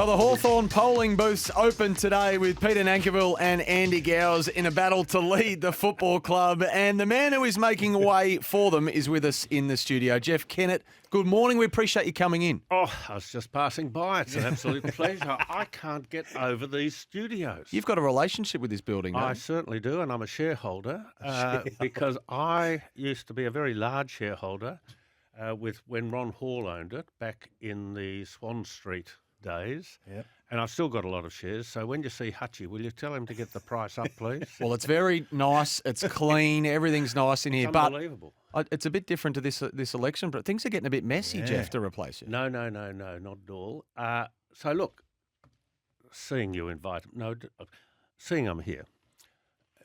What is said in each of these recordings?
Well, the Hawthorn polling booths open today with Peter Nankerville and Andy Gowers in a battle to lead the football club. And the man who is making way for them is with us in the studio, Jeff Kennett. Good morning. We appreciate you coming in. Oh, I was just passing by. It's an absolute pleasure. I can't get over these studios. You've got a relationship with this building, don't I you? certainly do, and I'm a shareholder because I used to be a very large shareholder with when Ron Hall owned it back in the Swan Street days. Yep. And I've still got a lot of shares. So when you see Hutchie, will you tell him to get the price up, please? Well, it's very nice. It's clean. Everything's nice in here. It's unbelievable. But it's a bit different to this election. But things are getting a bit messy, Yeah. Jeff, to replace you. No, not at all. So look, seeing you invite, seeing I'm here.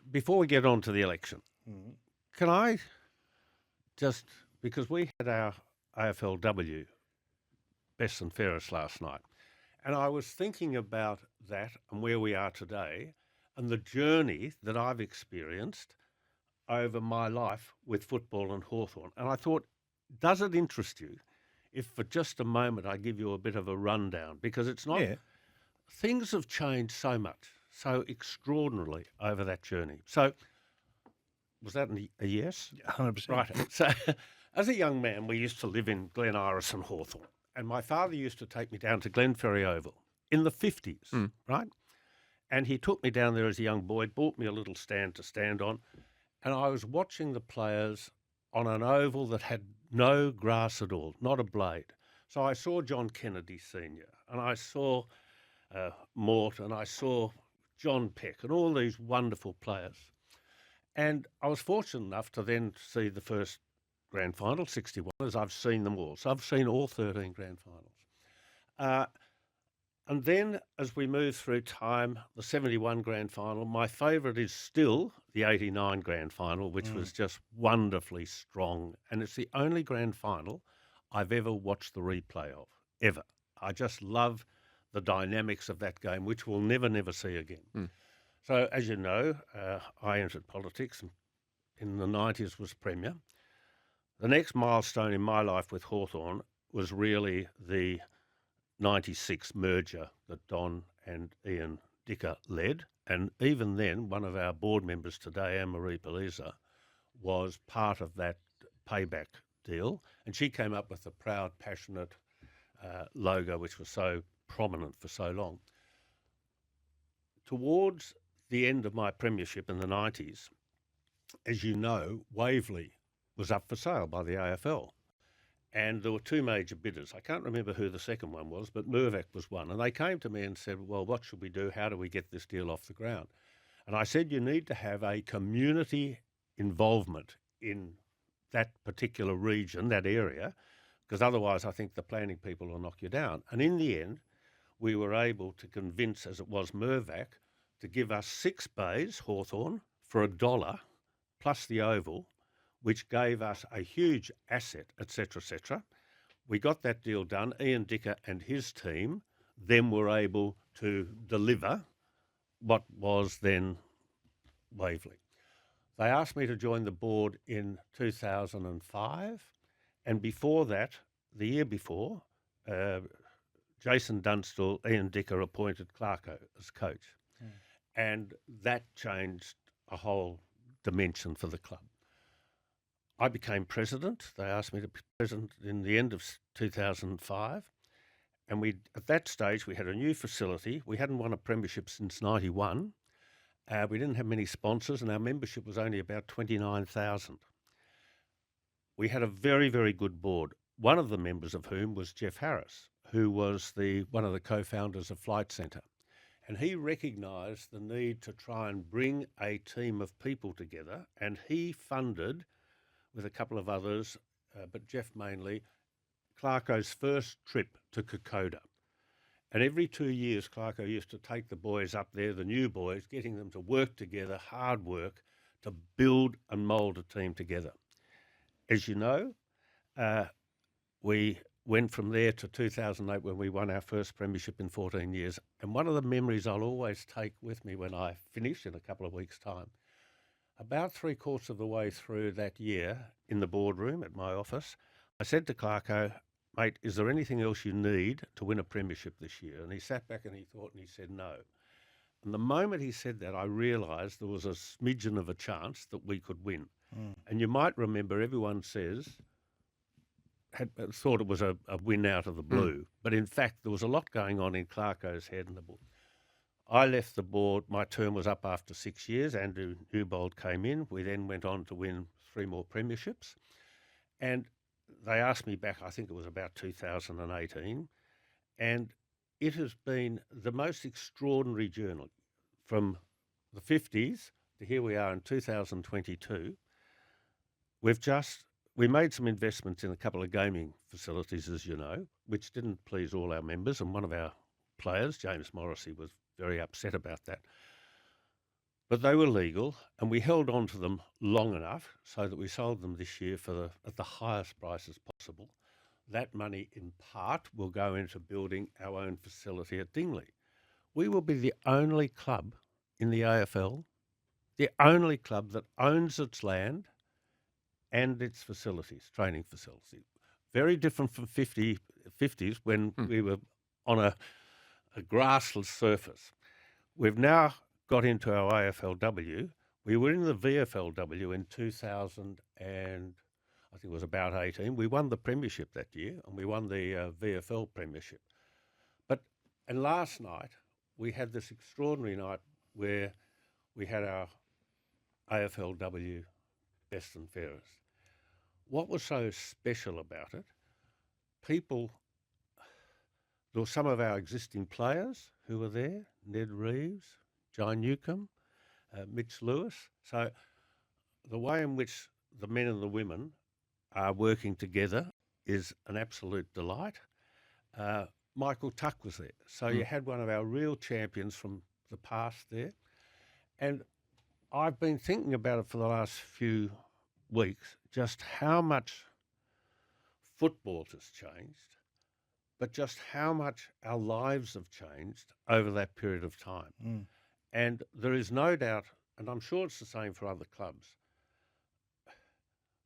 Before we get on to the election, can I just, because we had our AFLW best and fairest last night, and I was thinking about that and where we are today and the journey that I've experienced over my life with football and Hawthorn. And I thought, does it interest you if for just a moment I give you a bit of a rundown? Because it's not, things have changed so much, so extraordinarily over that journey. So, was that a yes? 100%. Right. So, as a young man, we used to live in Glen Iris and Hawthorn. And my father used to take me down to Glenferrie Oval in the 50s, right? And he took me down there as a young boy, bought me a little stand to stand on, and I was watching the players on an oval that had no grass at all, not a blade. So I saw John Kennedy Sr., and I saw Mort, and I saw John Peck, and all these wonderful players. And I was fortunate enough to then see the first grand final, 61, as I've seen them all. So I've seen all 13 grand finals. And then as we move through time, the 71 grand final, my favourite is still the 89 grand final, which was just wonderfully strong. And it's the only grand final I've ever watched the replay of, ever. I just love the dynamics of that game, which we'll never see again. So as you know, I entered politics and in the 90s was Premier. The next milestone in my life with Hawthorn was really the 96 merger that Don and Ian Dicker led. And even then, one of our board members today, Anne-Marie Paliza, was part of that payback deal. And she came up with the proud, passionate logo, which was so prominent for so long. Towards the end of my premiership in the 90s, as you know, Waverley was up for sale by the AFL. And there were two major bidders. I can't remember who the second one was, but Mervac was one. And they came to me and said, well, what should we do? How do we get this deal off the ground? And I said, you need to have a community involvement in that particular region, that area, because otherwise I think the planning people will knock you down. And in the end, we were able to convince, as it was Mervac, to give us 6 bays, Hawthorn, for $1 plus the oval, which gave us a huge asset, etc. We got that deal done. Ian Dicker and his team then were able to deliver what was then Waverley. They asked me to join the board in 2005, and before that, the year before, Jason Dunstall, Ian Dicker appointed Clarko as coach. And that changed a whole dimension for the club. I became president. They asked me to be president in the end of 2005. And at that stage, we had a new facility. We hadn't won a premiership since 91. We didn't have many sponsors, and our membership was only about 29,000. We had a very, very good board, one of the members of whom was Jeff Harris, who was one of the co-founders of Flight Centre. And he recognised the need to try and bring a team of people together, and he funded, with a couple of others, but Jeff mainly, Clarko's first trip to Kokoda. And every 2 years, Clarko used to take the boys up there, the new boys, getting them to work together, hard work, to build and mould a team together. As you know, we went from there to 2008 when we won our first premiership in 14 years. And one of the memories I'll always take with me when I finish in a couple of weeks' time, about 3/4 of the way through that year in the boardroom at my office, I said to Clarko, mate, is there anything else you need to win a premiership this year? And he sat back and he thought and he said no. And the moment he said that, I realised there was a smidgen of a chance that we could win. And you might remember everyone thought it was a win out of the blue. But in fact, there was a lot going on in Clarko's head. I left the board. My term was up after 6 years. Andrew Newbold came in. We then went on to win 3 more premierships. And they asked me back, I think it was about 2018, and it has been the most extraordinary journey from the 50s to here we are in 2022. We made some investments in a couple of gaming facilities, as you know, which didn't please all our members, and one of our players, James Morrissey, was very upset about that. But they were legal, and we held on to them long enough so that we sold them this year at the highest prices possible. That money, in part, will go into building our own facility at Dingley. We will be the only club in the AFL, the only club that owns its land and its facilities, training facilities. Very different from 50s when we were on a grassless surface. We've now got into our AFLW. We were in the VFLW in 2000 and I think it was about 18. We won the premiership that year and we won the VFL premiership. And last night we had this extraordinary night where we had our AFLW best and fairest. What was so special about it, there were some of our existing players who were there, Ned Reeves, Jai Newcomb, Mitch Lewis. So the way in which the men and the women are working together is an absolute delight. Michael Tuck was there. So you had one of our real champions from the past there. And I've been thinking about it for the last few weeks, just how much football has changed, but just how much our lives have changed over that period of time. And there is no doubt, and I'm sure it's the same for other clubs,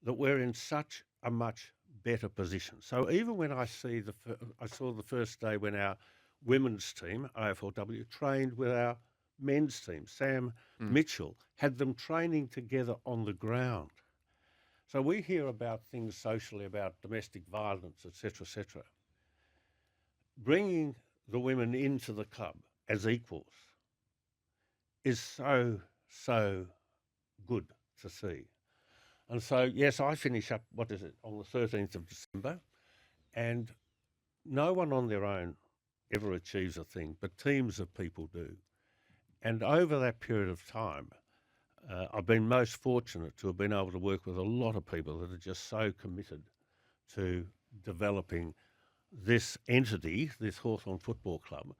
that we're in such a much better position. So even when I saw the first day when our women's team, AFLW, trained with our men's team, Sam Mitchell, had them training together on the ground. So we hear about things socially, about domestic violence, etc., etc. Bringing the women into the club as equals is so, so good to see. And so, yes, I finish up, on the 13th of December, and no one on their own ever achieves a thing, but teams of people do. And over that period of time, I've been most fortunate to have been able to work with a lot of people that are just so committed to developing this entity, this Hawthorn Football Club,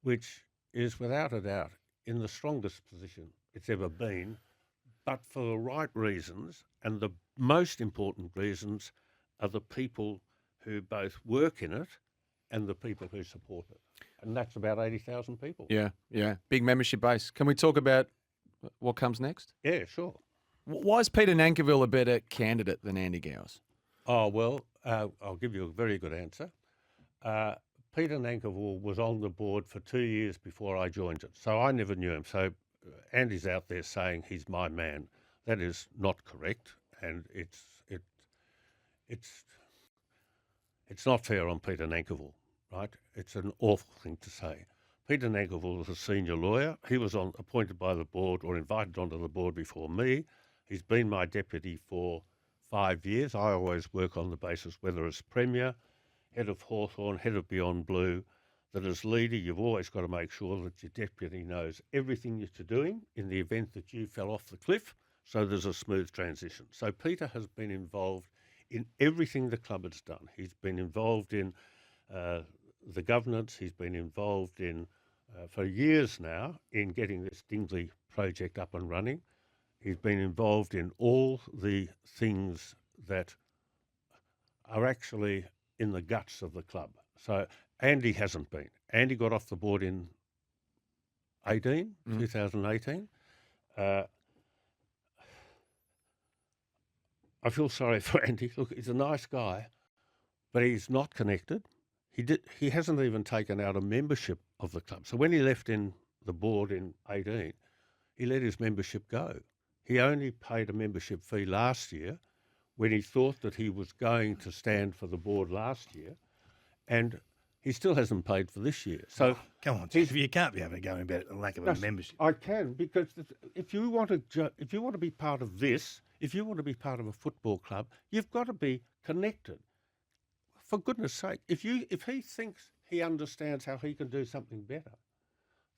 which is without a doubt in the strongest position it's ever been, but for the right reasons, and the most important reasons are the people who both work in it and the people who support it. And that's about 80,000 people. Yeah. Big membership base. Can we talk about what comes next? Yeah, sure. Why is Peter Nankerville a better candidate than Andy Gowers? Oh, well, I'll give you a very good answer. Peter Nankerville was on the board for 2 years before I joined it, so I never knew him. So Andy's out there saying he's my man. That is not correct, and it's not fair on Peter Nankerville, right? It's an awful thing to say. Peter Nankerville was a senior lawyer. He was appointed by the board or invited onto the board before me. He's been my deputy for 5 years. I always work on the basis whether it's Premier, head of Hawthorn, head of Beyond Blue, that as leader you've always got to make sure that your deputy knows everything that you're doing in the event that you fell off the cliff, so there's a smooth transition. So Peter has been involved in everything the club has done. He's been involved in the governance. He's been involved in, for years now, in getting this Dingley project up and running. He's been involved in all the things that are actually in the guts of the club. So Andy hasn't been. Andy got off the board in 2018. I feel sorry for Andy. Look, he's a nice guy, but he's not connected. He hasn't even taken out a membership of the club. So when he left in the board in 18, he let his membership go. He only paid a membership fee last year when he thought that he was going to stand for the board last year, and he still hasn't paid for this year. So come on, Jeff, you can't be having a go about the lack of a membership. I can, because if you want to be part of this, if you want to be part of a football club, you've got to be connected. For goodness sake, if he thinks he understands how he can do something better,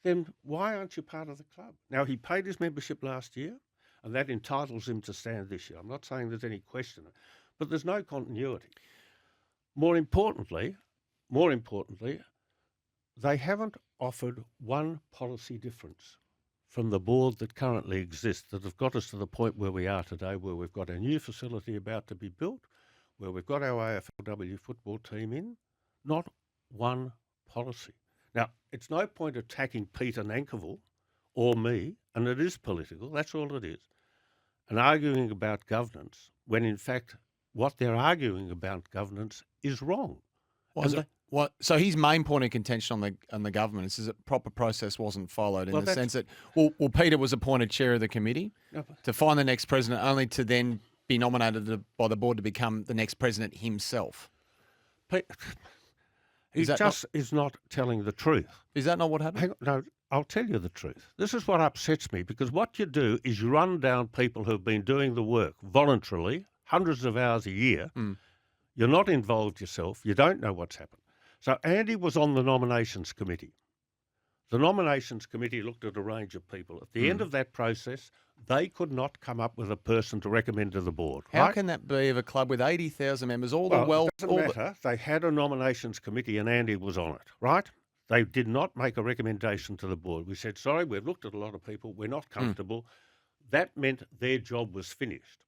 then why aren't you part of the club? Now, he paid his membership last year, and that entitles him to stand this year. I'm not saying there's any question, but there's no continuity. More importantly, they haven't offered one policy difference from the board that currently exists that have got us to the point where we are today, where we've got a new facility about to be built, where we've got our AFLW football team in. Not one policy. Now, it's no point attacking Peter Nankerville or me, and it is political, that's all it is, and arguing about governance when in fact what they're arguing about governance is wrong. So his main point of contention on the government is that proper process wasn't followed in the sense that Peter was appointed chair of the committee to find the next president, only to then be nominated by the board to become the next president himself. He is not telling the truth. Is that not what happened? No, I'll tell you the truth. This is what upsets me, because what you do is you run down people who've been doing the work voluntarily, hundreds of hours a year. You're not involved yourself. You don't know what's happened. So Andy was on the nominations committee. The nominations committee looked at a range of people. At the end of that process, they could not come up with a person to recommend to the board. How can that be of a club with 80,000 members? It doesn't matter. They had a nominations committee and Andy was on it, right? They did not make a recommendation to the board. We said, sorry, we've looked at a lot of people. We're not comfortable. That meant their job was finished.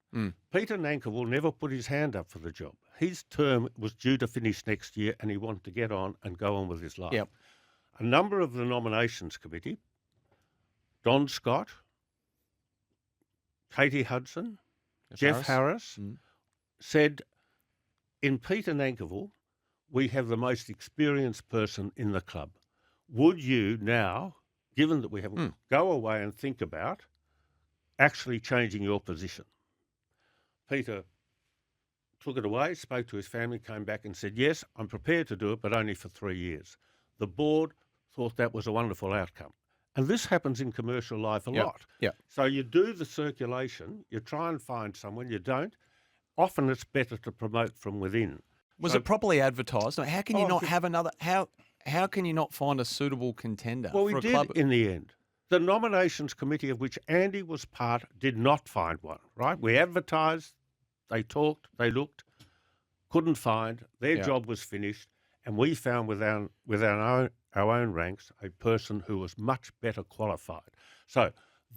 Peter Nankerville never put his hand up for the job. His term was due to finish next year and he wanted to get on and go on with his life. Yep. A number of the nominations committee, Don Scott, Katie Hudson, Jeff Harris, said, in Peter Nankerville, we have the most experienced person in the club. Would you now, given that we haven't, go away and think about actually changing your position? Peter took it away, spoke to his family, came back and said, yes, I'm prepared to do it, but only for 3 years. The board thought that was a wonderful outcome. And this happens in commercial life a lot. Yeah. So you do the circulation, you try and find someone, you don't. Often it's better to promote from within. Was it properly advertised? How can you not have another? How can you not find a suitable contender? Well, for we a did club? in the end. The nominations committee, of which Andy was part, did not find one, right? We advertised, they talked, they looked, couldn't find, their job was finished, and we found within our own ranks a person who was much better qualified. So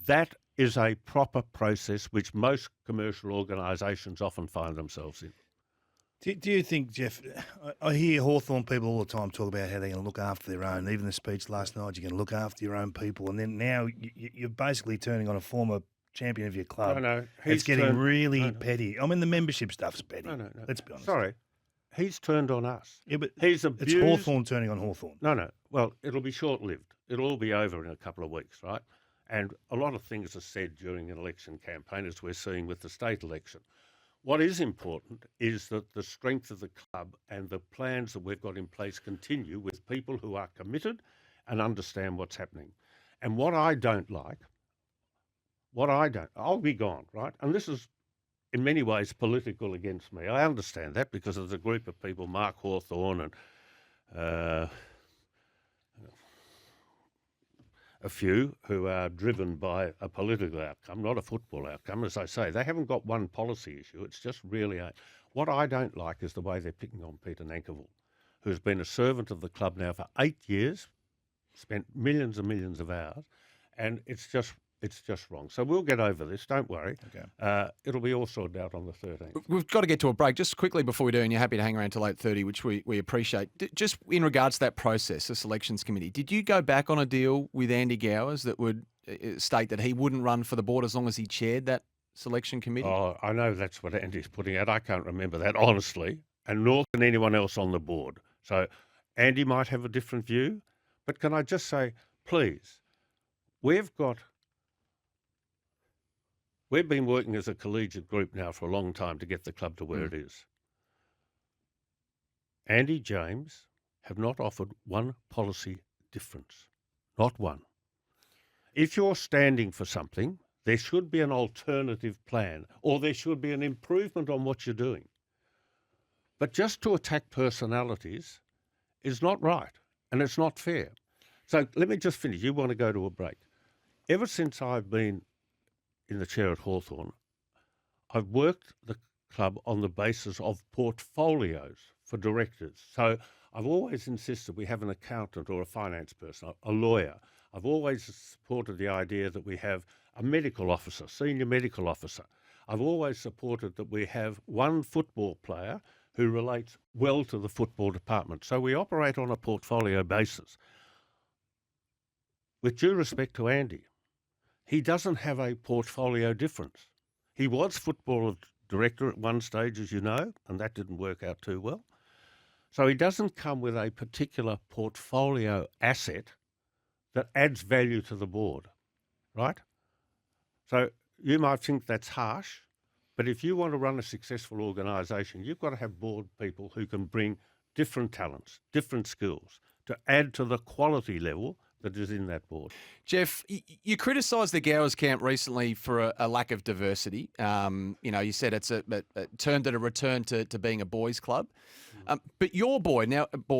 that is a proper process which most commercial organisations often find themselves in. Do you think, Jeff, I hear Hawthorn people all the time talk about how they're going to look after their own. Even the speech last night, you're going to look after your own people. And then now you're basically turning on a former champion of your club. No. It's getting really petty. I mean, the membership stuff's petty. No. Let's be honest. Sorry. He's turned on us. Yeah, but he's abused. It's Hawthorn turning on Hawthorn. No. Well, it'll be short-lived. It'll all be over in a couple of weeks, right? And a lot of things are said during an election campaign, as we're seeing with the state election. What is important is that the strength of the club and the plans that we've got in place continue with people who are committed and understand what's happening. And what I don't like, I'll be gone, right? And this is in many ways political against me. I understand that because there's a group of people, Mark Hawthorn and a few who are driven by a political outcome, not a football outcome. As I say, they haven't got one policy issue. It's just really what I don't like is the way they're picking on Peter Nankerville, who's been a servant of the club now for 8 years, spent millions and millions of hours, and it's just wrong. So we'll get over this, don't worry. Okay. It'll be all sorted out on the 13th. We've got to get to a break. Just quickly before we do, and you're happy to hang around till 8:30, which we appreciate. Just in regards to that process, the selections committee, did you go back on a deal with Andy Gowers that would state that he wouldn't run for the board as long as he chaired that selection committee? Oh, I know that's what Andy's putting out. I can't remember that, honestly. and nor can anyone else on the board. So Andy might have a different view, but can I just say, please, we've been working as a collegiate group now for a long time to get the club to where it is. Andy, James have not offered one policy difference, not one. If you're standing for something, there should be an alternative plan, or there should be an improvement on what you're doing. But just to attack personalities is not right, and it's not fair. So let me just finish. You want to go to a break. Ever since I've been in the chair at Hawthorn, I've worked the club on the basis of portfolios for directors. So I've always insisted we have an accountant or a finance person, a lawyer. I've always supported the idea that we have a medical officer, senior medical officer. I've always supported that we have one football player who relates well to the football department. So we operate on a portfolio basis. With due respect to Andy, he doesn't have a portfolio difference. He was football director at one stage, as you know, and that didn't work out too well. So he doesn't come with a particular portfolio asset that adds value to the board, right? So you might think that's harsh, but if you want to run a successful organisation, you've got to have board people who can bring different talents, different skills to add to the quality level that is in that board. Jeff, you criticised the Gowers camp recently for a lack of diversity. You said it termed it a return to being a boys' club. But your board,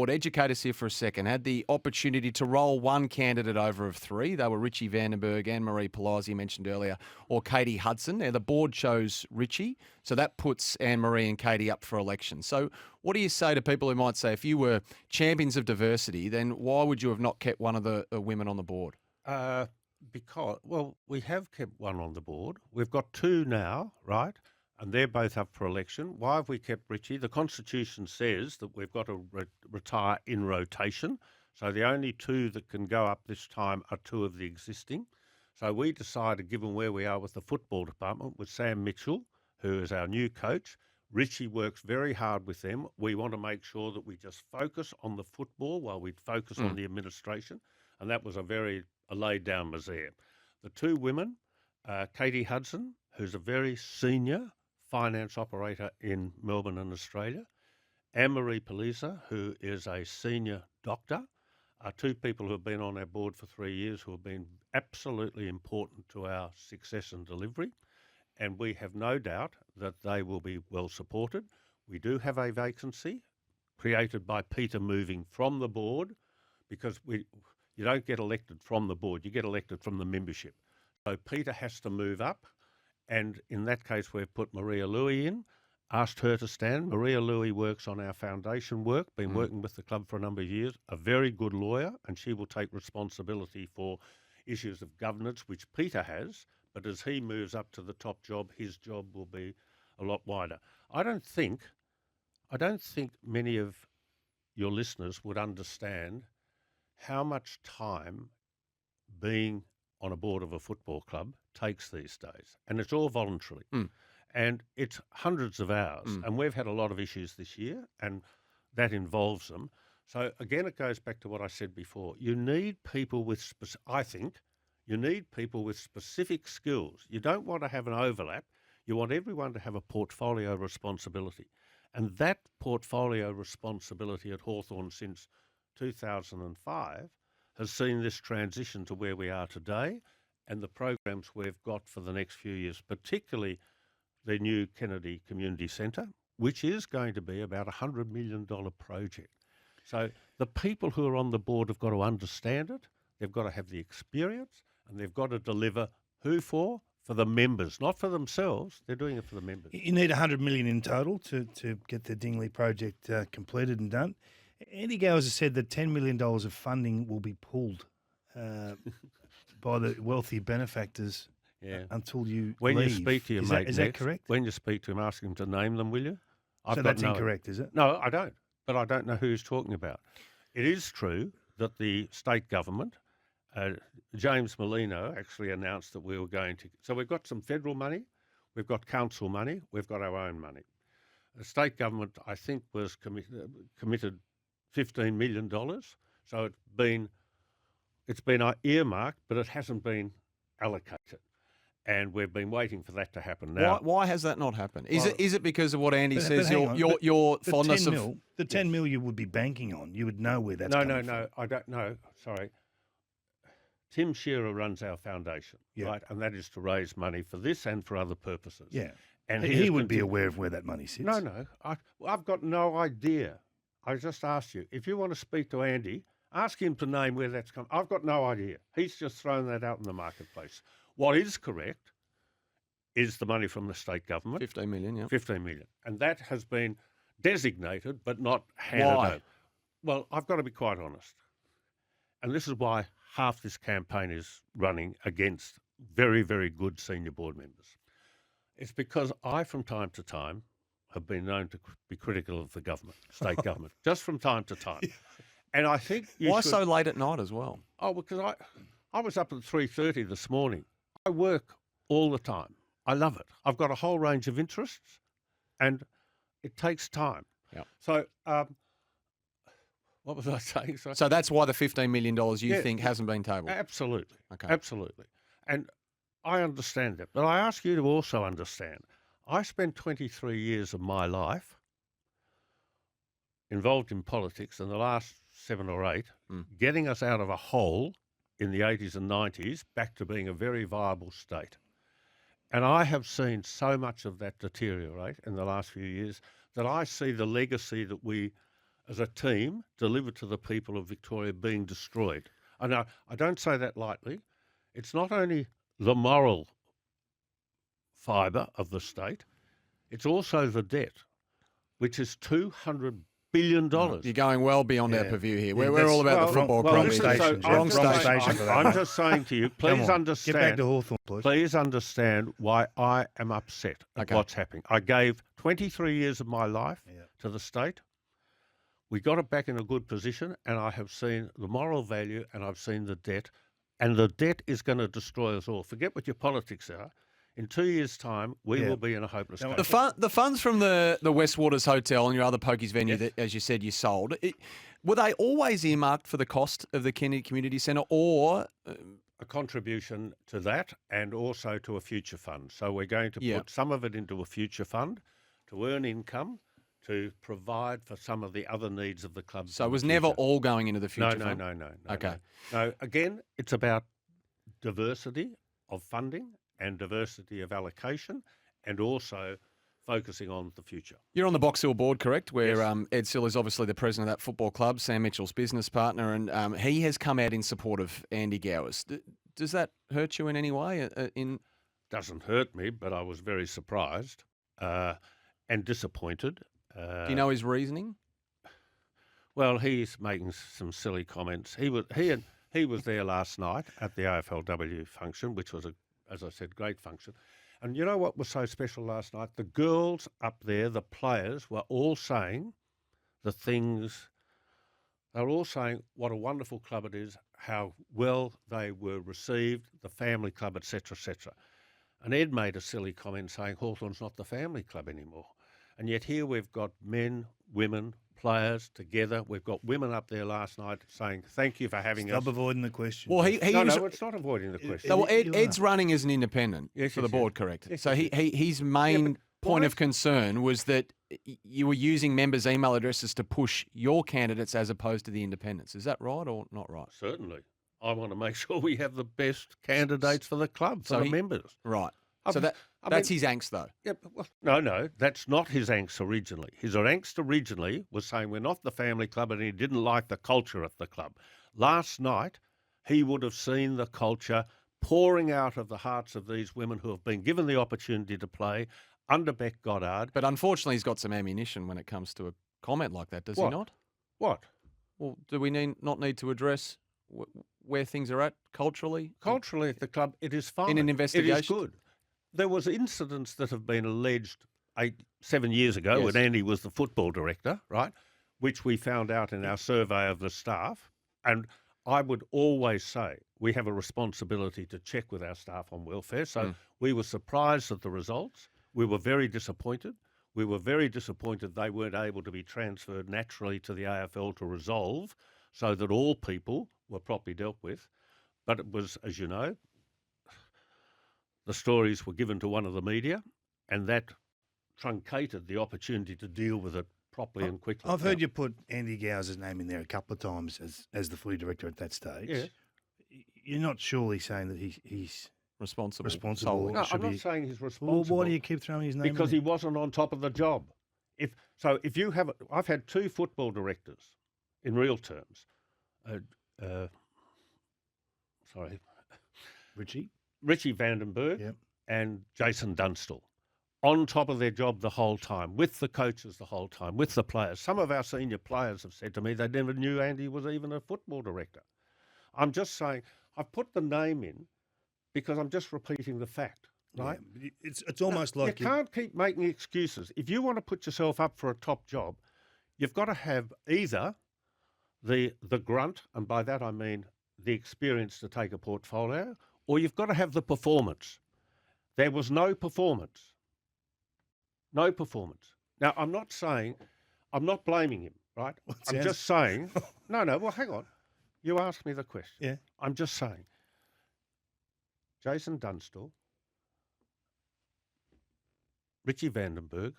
educate us here for a second, had the opportunity to roll one candidate over of three. They were Richie Vandenberg, Anne-Marie Palazzi, mentioned earlier, or Katie Hudson. Now, the board chose Richie, so that puts Anne-Marie and Katie up for election. So what do you say to people who might say, if you were champions of diversity, then why would you have not kept one of the women on the board? Because we have kept one on the board. We've got two now, right? And they're both up for election. Why have we kept Richie? The Constitution says that we've got to retire in rotation. So the only two that can go up this time are two of the existing. So we decided, given where we are with the football department, with Sam Mitchell, who is our new coach, Richie works very hard with them. We want to make sure that we just focus on the football while we focus on the administration. And that was a laid down misère. The two women, Katie Hudson, who's a very senior finance operator in Melbourne and Australia, Anne-Marie Palazzi, who is a senior doctor, are two people who have been on our board for 3 years who have been absolutely important to our success and delivery. And we have no doubt that they will be well supported. We do have a vacancy created by Peter moving from the board, because you don't get elected from the board, you get elected from the membership. So Peter has to move up, and in that case we've put Maria Louis in, asked her to stand. Maria Louis works on our foundation work, been working with the club for a number of years, a very good lawyer, and she will take responsibility for issues of governance, which Peter has, but as he moves up to the top job, his job will be a lot wider. I don't think many of your listeners would understand how much time being on a board of a football club takes these days. And it's all voluntarily. And it's hundreds of hours. And we've had a lot of issues this year, and that involves them. So again, it goes back to what I said before. You need people with, specific skills. You don't want to have an overlap. You want everyone to have a portfolio responsibility. And that portfolio responsibility at Hawthorn since 2005 has seen this transition to where we are today, and the programs we've got for the next few years, particularly the new Kennedy Community Centre, which is going to be about $100 million project. So the people who are on the board have got to understand it, they've got to have the experience, and they've got to deliver who for? For the members, not for themselves. They're doing it for the members. You need $100 million in total to get the Dingley project completed and done. Andy Gowers has said that $10 million of funding will be pulled by the wealthy benefactors until you When leave. you speak to your mate, is that correct? When you speak to him, ask him to name them, will you? So that's incorrect, is it? No, I don't. But I don't know who he's talking about. It is true that the state government, James Molino, actually announced that we were going to. So we've got some federal money, we've got council money, we've got our own money. The state government, I think, was committed $15 million. So it's been earmarked, but it hasn't been allocated. And we've been waiting for that to happen now. Why has that not happened? Is it because of what Andy says? hang on, Your the fondness 10 of mil, the 10 mil you would be banking on. You would know where that's coming from. No, I don't know. Sorry. Tim Shearer runs our foundation, right? And that is to raise money for this and for other purposes. Yeah. And he would be aware of where that money sits. No. I've got no idea. I just asked you. If you want to speak to Andy, ask him to name where that's come. I've got no idea. He's just thrown that out in the marketplace. What is correct is the money from the state government. 15 million, yeah. 15 million. And that has been designated but not handed over. Well, I've got to be quite honest. And this is why half this campaign is running against very, very good senior board members. It's because I, from time to time, have been known to be critical of the government, state government, just from time to time. And I think Why so late at night as well? Oh, because I was up at 3:30 this morning. I work all the time. I love it. I've got a whole range of interests, and it takes time. Yeah. So, what was I saying? So that's why the $15 million you think hasn't been tabled? Absolutely. Okay. Absolutely. And I understand that. But I ask you to also understand, I spent 23 years of my life involved in politics, and the last 7 or 8, getting us out of a hole in the 80s and 90s back to being a very viable state. And I have seen so much of that deteriorate in the last few years that I see the legacy that we, as a team, delivered to the people of Victoria being destroyed. And I don't say that lightly. It's not only the moral fibre of the state, it's also the debt, which is $200 billion. You're going well beyond our purview here. We're all about the football wrong club. station. Wrong station. station for that, I'm mate. just saying to you, please understand. Get back to Hawthorn, please. Please understand why I am upset at what's happening. I gave 23 years of my life to the state. We got it back in a good position, and I have seen the moral value and I've seen the debt, and the debt is going to destroy us all. Forget what your politics are. In 2 years' time, we will be in a hopeless state. The funds from the Westwaters Hotel and your other pokies venue that, as you said, you sold, were they always earmarked for the cost of the Kennedy Community Centre, or a contribution to that and also to a future fund? So we're going to put some of it into a future fund to earn income, to provide for some of the other needs of the club. So it was never all going into the future fund? No. Okay. No, again, it's about diversity of funding and diversity of allocation, and also focusing on the future. You're on the Box Hill board, correct? Where Ed Sill is obviously the president of that football club, Sam Mitchell's business partner, and he has come out in support of Andy Gowers. Does that hurt you in any way? Doesn't hurt me, but I was very surprised and disappointed. Do you know his reasoning? Well, he's making some silly comments. He was there last night at the AFLW function, which was as I said, great function. And you know what was so special last night? The girls up there, the players, were all saying the things. They were all saying what a wonderful club it is, how well they were received, the family club, etc., etc. And Ed made a silly comment saying Hawthorn's not the family club anymore. And yet here we've got men, women, players together. We've got women up there last night saying, thank you for having us. Stop avoiding the question. Well, No, it's not avoiding the question. No, well, Ed's running as an independent for the board, correct? So his main point of concern was that you were using members' email addresses to push your candidates as opposed to the independents. Is that right or not right? Certainly. I want to make sure we have the best candidates for the club, for the members. Right. So that's his angst, though. Yeah, well, no, that's not his angst originally. His angst originally was saying we're not the family club, and he didn't like the culture of the club. Last night, he would have seen the culture pouring out of the hearts of these women who have been given the opportunity to play under Beck Goddard. But unfortunately, he's got some ammunition when it comes to a comment like that, does he not? What? Well, do we not need to address where things are at culturally? Culturally at the club, it is fine. In an investigation? It is good. There was incidents that have been alleged 7 years ago when Andy was the football director, right, which we found out in our survey of the staff. And I would always say we have a responsibility to check with our staff on welfare. So we were surprised at the results. We were very disappointed. We were very disappointed they weren't able to be transferred naturally to the AFL to resolve so that all people were properly dealt with. But it was, as you know, the stories were given to one of the media, and that truncated the opportunity to deal with it properly and quickly. I've heard you put Andy Gow's name in there a couple of times as the footy director at that stage. Yeah. You're not surely saying that he's Responsible. responsible? No, should I'm not be- saying he's Well, responsible. why do you keep throwing his name Because in he wasn't on top of the job. If you have, I've had 2 football directors in real terms. there? Richie? Richie Vandenberg Yep. and Jason Dunstall, on top of their job the whole time, with the coaches the whole time, with the players. Some of our senior players have said to me they never knew Andy was even a football director. I'm just saying, I've put the name in because I'm just repeating the fact, right? Yeah, it's almost like you can't keep making excuses. If you want to put yourself up for a top job, you've got to have either the grunt, and by that I mean the experience to take a portfolio, or you've got to have the performance. There was no performance. No performance. Now, I'm not blaming him, right? I'm just saying, no, well, hang on. You asked me the question. Yeah. I'm just saying, Jason Dunstall, Richie Vandenberg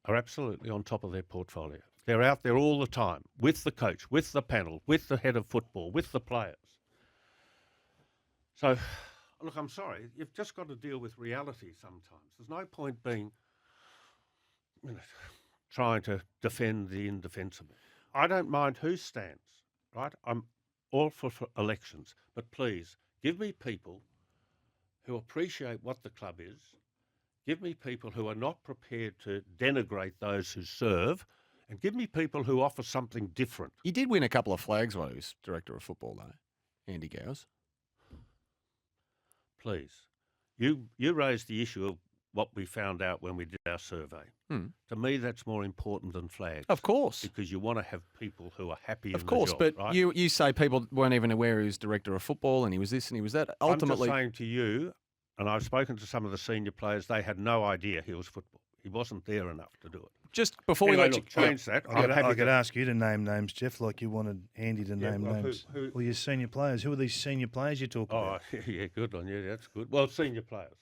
are absolutely on top of their portfolio. They're out there all the time with the coach, with the panel, with the head of football, with the players. So, look, I'm sorry. You've just got to deal with reality sometimes. There's no point being trying to defend the indefensible. I don't mind who stands, right? I'm all for elections, but please give me people who appreciate what the club is. Give me people who are not prepared to denigrate those who serve, and give me people who offer something different. He did win a couple of flags while he was director of football, though, Andy Gow's. Please, you raised the issue of what we found out when we did our survey. To me, that's more important than flags. Of course. Because you want to have people who are happy Of in course, the job, but right? you say people weren't even aware he was director of football and he was this and he was that. Ultimately, I'm just saying to you, and I've spoken to some of the senior players, they had no idea he was football. He wasn't there enough to do it. just before Anyway, we let look, you change that. I I'm happy could to- ask you to name names, Jeff, like you wanted Andy to Yeah, name well, names. who- Well, your senior players. Who are these senior players you're talking Oh, about? yeah, good on you. That's good. Well, senior players.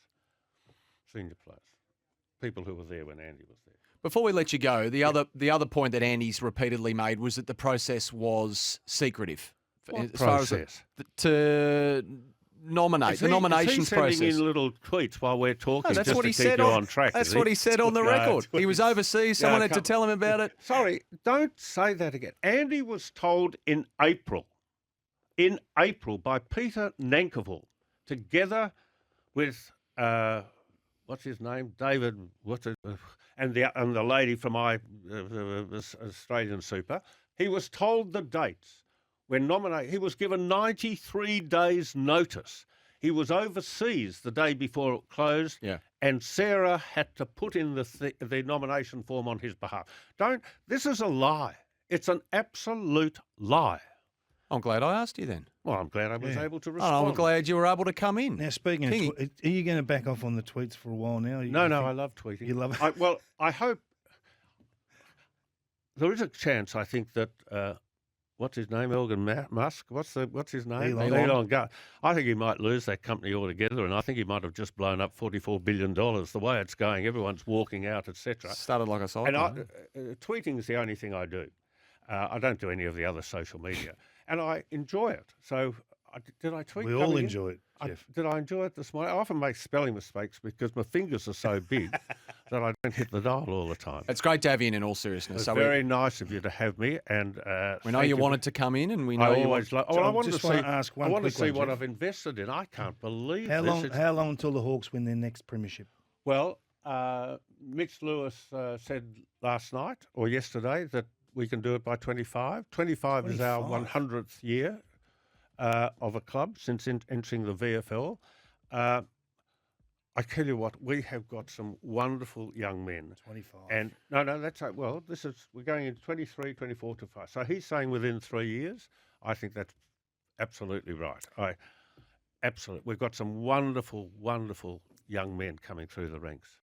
People who were there when Andy was there. Before we let you go, the other point that Andy's repeatedly made was that the process was secretive. What as far as process? to nominate the nominations is he sending process. in little tweets while we're talking No, that's just what to he keep said you on, on track? That's is what he said on the No, record. that's what He was overseas. Someone had to tell him about it. Sorry, don't say that again. Andy was told in April by Peter Nankerville, together with what's his name, David, and the lady from Australian Super. He was told the dates when nominated. He was given 93 days' notice. He was overseas the day before it closed, and Sarah had to put in the nomination form on his behalf. This is a lie. It's an absolute lie. I'm glad I asked you then. Well, I'm glad I was able to Oh, respond. I'm glad you were able to come in. Now, speaking of, are you going to back off on the tweets for a while now? No, I love tweeting. You love it? I hope there is a chance. I think that what's his name, Elon Musk. What's his name? Elon. I think he might lose that company altogether, and I think he might have just blown up $44 billion. The way it's going, everyone's walking out, etc. Started like a cycle. And tweeting is the only thing I do. I don't do any of the other social media, and I enjoy it. So, did I tweet? We all enjoy it, Jeff. Did I enjoy it this morning? I often make spelling mistakes because my fingers are so big that I don't hit the dial all the time. It's great to have you in all seriousness. It's very nice of you to have me, and we know you wanted to come in, and we know I you always love. So I I wanted just to wanna see. ask one I want to quick see one, what Jeff. I've invested in. I can't believe How this. How long until the Hawks win their next premiership? Well, Mitch Lewis said last night or yesterday that we can do it by 25. 25 is our 100th year of a club since entering the VFL. I tell you what, we have got some wonderful young men. 25. And no, that's well. We're going into 23, 24 to 5. So he's saying within 3 years. I think that's absolutely right. Absolutely, we've got some wonderful, wonderful young men coming through the ranks.